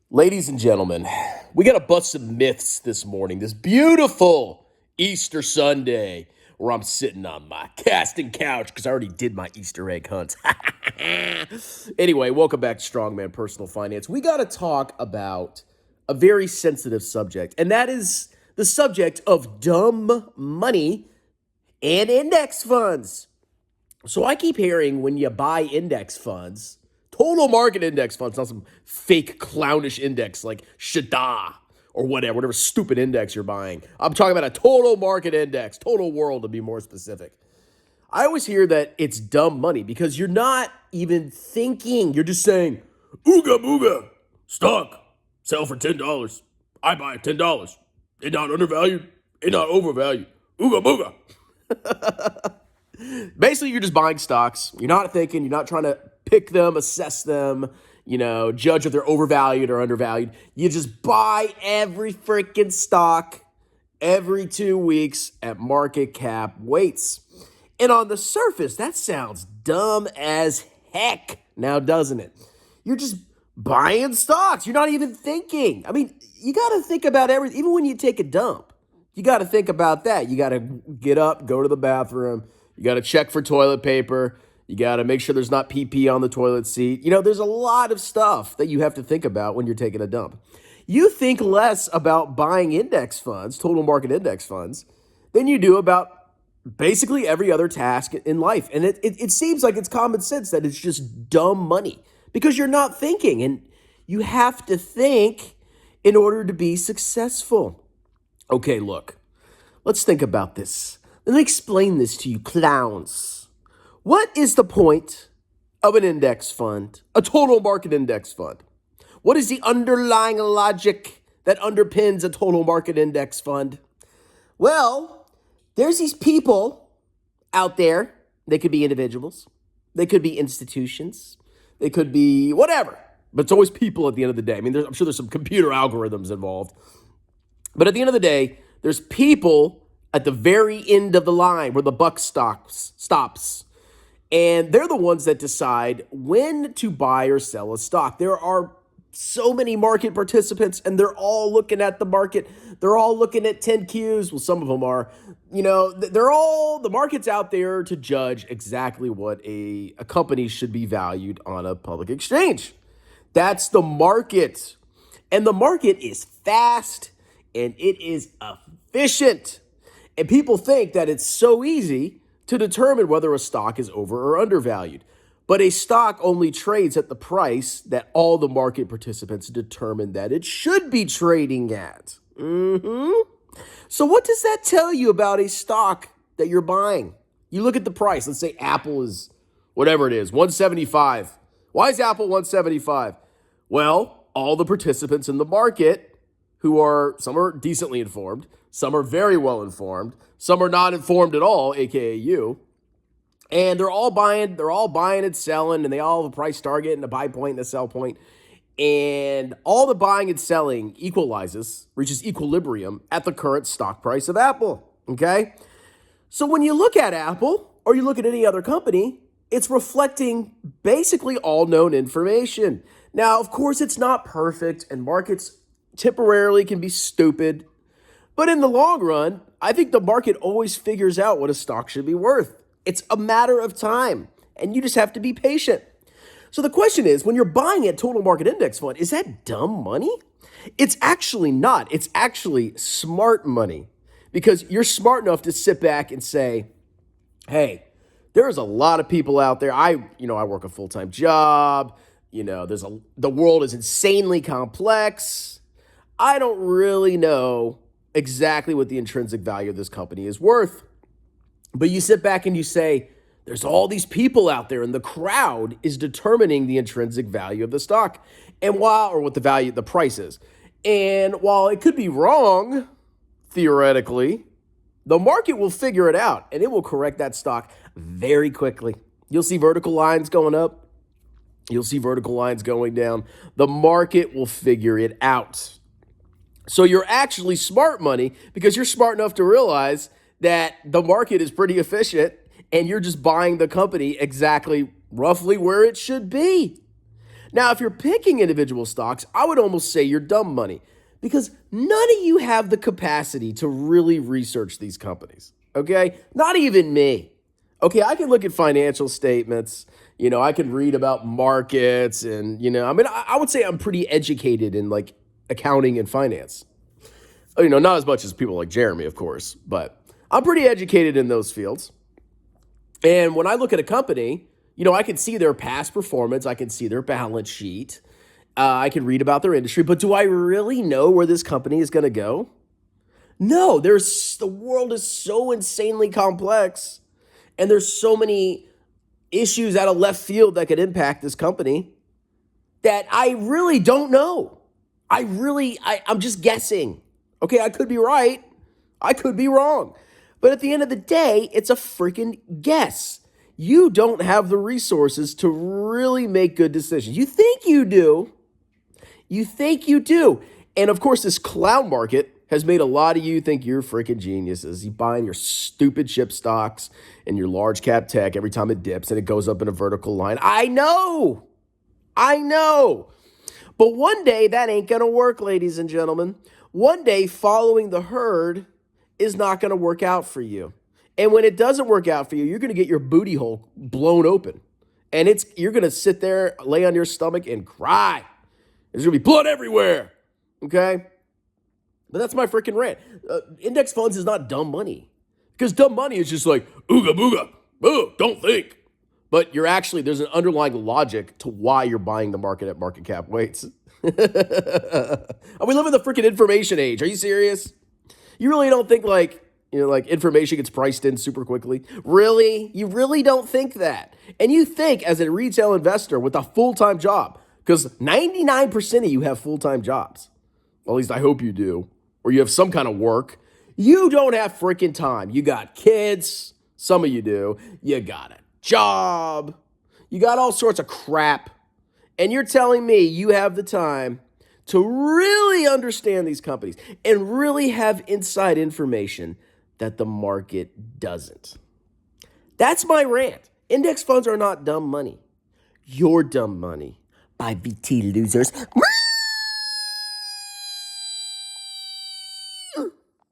Ladies and gentlemen, we got to bust some myths this morning. This beautiful Easter Sunday where I'm sitting on my casting couch because I already did my Easter egg hunt. Anyway, welcome back to Strongman Personal Finance. We got to talk about a very sensitive subject, and that is the subject of dumb money and index funds. So I keep hearing when you buy index funds, total market index funds, not some fake clownish index like Shada or whatever stupid index you're buying. I'm talking about a total market index, total world to be more specific. I always hear that it's dumb money because you're not even thinking. You're just saying, ooga booga, stock, sell for $10. I buy at $10. It's not undervalued, it's not overvalued. Ooga booga. Basically, you're just buying stocks. You're not thinking. You're not trying to pick them, assess them, judge if they're overvalued or undervalued. You just buy every freaking stock every 2 weeks at market cap weights. And on the surface, that sounds dumb as heck now, doesn't it? You're just buying stocks. You're not even thinking. I mean, you got to think about everything. Even when you take a dump, you got to think about that. You got to get up, go to the bathroom. You got to check for toilet paper. You got to make sure there's not pee on the toilet seat. There's a lot of stuff that you have to think about when you're taking a dump. You think less about buying index funds, total market index funds, than you do about basically every other task in life. And it seems like it's common sense that it's just dumb money because you're not thinking. And you have to think in order to be successful. Okay, look, let's think about this. Let me explain this to you clowns. What is the point of an index fund, a total market index fund? What is the underlying logic that underpins a total market index fund? Well, there's these people out there. They could be individuals. They could be institutions. They could be whatever. But it's always people at the end of the day. I mean, I'm sure there's some computer algorithms involved. But at the end of the day, there's people at the very end of the line where the buck stops. And they're the ones that decide when to buy or sell a stock. There are so many market participants, and they're all looking at the market. They're all looking at 10Qs. Well, some of them are. The market's out there to judge exactly what a company should be valued on a public exchange. That's the market. And the market is fast, and it is efficient. And people think that it's so easy to determine whether a stock is over or undervalued. But a stock only trades at the price that all the market participants determine that it should be trading at. So what does that tell you about a stock that you're buying? You look at the price. Let's say Apple is whatever it is, 175. Why is Apple 175? Well, all the participants in the market some are decently informed, some are very well informed, some are not informed at all, aka you. And they're all buying and selling, and they all have a price target and a buy point and a sell point. And all the buying and selling reaches equilibrium at the current stock price of Apple. Okay? So when you look at Apple or you look at any other company, it's reflecting basically all known information. Now, of course, it's not perfect, and markets temporarily can be stupid. But in the long run, I think the market always figures out what a stock should be worth. It's a matter of time, and you just have to be patient. So the question is, when you're buying a total market index fund, is that dumb money? It's actually not. It's actually smart money because you're smart enough to sit back and say, hey, there's a lot of people out there. I work a full-time job. The world is insanely complex. I don't really know exactly what the intrinsic value of this company is worth. But you sit back and you say, there's all these people out there, and the crowd is determining the intrinsic value of the stock or what the price is. And while it could be wrong, theoretically, the market will figure it out, and it will correct that stock very quickly. You'll see vertical lines going up. You'll see vertical lines going down. The market will figure it out. So you're actually smart money because you're smart enough to realize that the market is pretty efficient and you're just buying the company exactly roughly where it should be. Now, if you're picking individual stocks, I would almost say you're dumb money because none of you have the capacity to really research these companies, okay? Not even me. Okay, I can look at financial statements, I can read about markets and, I would say I'm pretty educated in like accounting and finance. Not as much as people like Jeremy, of course, but I'm pretty educated in those fields. And when I look at a company, I can see their past performance. I can see their balance sheet. I can read about their industry. But do I really know where this company is going to go? No, the world is so insanely complex. And there's so many issues out of left field that could impact this company that I really don't know. I'm just guessing. Okay, I could be right. I could be wrong. But at the end of the day, it's a freaking guess. You don't have the resources to really make good decisions. You think you do. You think you do. And of course, this clown market has made a lot of you think you're freaking geniuses. You buying your stupid chip stocks and your large cap tech every time it dips and it goes up in a vertical line. I know. But one day that ain't going to work, ladies and gentlemen. One day following the herd is not going to work out for you. And when it doesn't work out for you, you're going to get your booty hole blown open. And you're going to sit there, lay on your stomach and cry. There's going to be blood everywhere. Okay? But that's my freaking rant. Index funds is not dumb money. Because dumb money is just like, ooga booga, oh, don't think. But there's an underlying logic to why you're buying the market at market cap weights. We live in the freaking information age. Are you serious? You really don't think like information gets priced in super quickly? Really? You really don't think that? And you think as a retail investor with a full-time job, because 99% of you have full-time jobs. At least I hope you do. Or you have some kind of work. You don't have freaking time. You got kids. Some of you do. You got a job. You got all sorts of crap. And you're telling me you have the time to really understand these companies and really have inside information that the market doesn't. That's my rant. Index funds are not dumb money. You're dumb money. By VT losers.